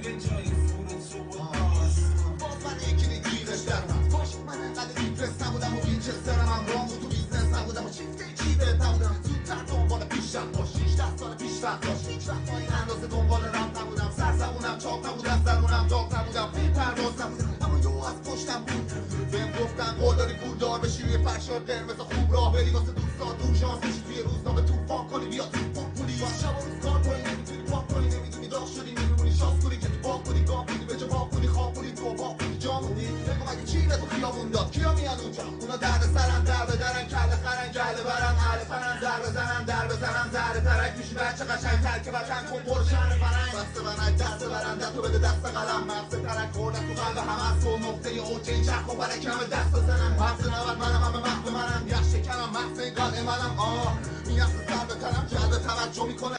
به جای فرود تو و باز من یکی دیگرش درم باش من انقدر دیپرس نبودم و وینچسترم هم رام بود تو بیزنس نبودم و چیفته جیبت نبودم زودتر دنبال پیشرفت باش 16 سال پیش وقت داشت هیچ وقت این اندازه دنبال رفت نبودم سرزبونم چاق نبودم زرونم داغ نبودم پرواز نبودم اما یهو از پشتم بود بهم گفتن قول داری پولدار بشی روی فرشاد قرمز خوب راه بری واسه دوستات دور شانس بشی توی روزنامه طوفان کنی بیا توفان پولی با شب و روز کار کنی نمیتونی پاک کنی نمیدونی داغ شدی نمیمونی شانس کنی که تو باغ کنی گاه کنی به جا باغ کنی خواب کنی تو باغ کنی جا موندی بگو مگه چی به تو خیابون داد کیا میان اونجا اونا درد سرم در بدرن کله خرن کله برن اهل فرن در بزنن در بزنم در ترک میشی بچه قشنگ تر که وطن کن برو شهر فرنگ بسته بنک دست برنده تو بده دست قلم مغز ترک خوردن تو قلب همه از تو نقطه اوج این چرخ و برک همه دست بزنم حرف نود منم همه مغز منم یخ شکنم مغز این قلب منم این اصل سر به تنم جلب توجه میکنه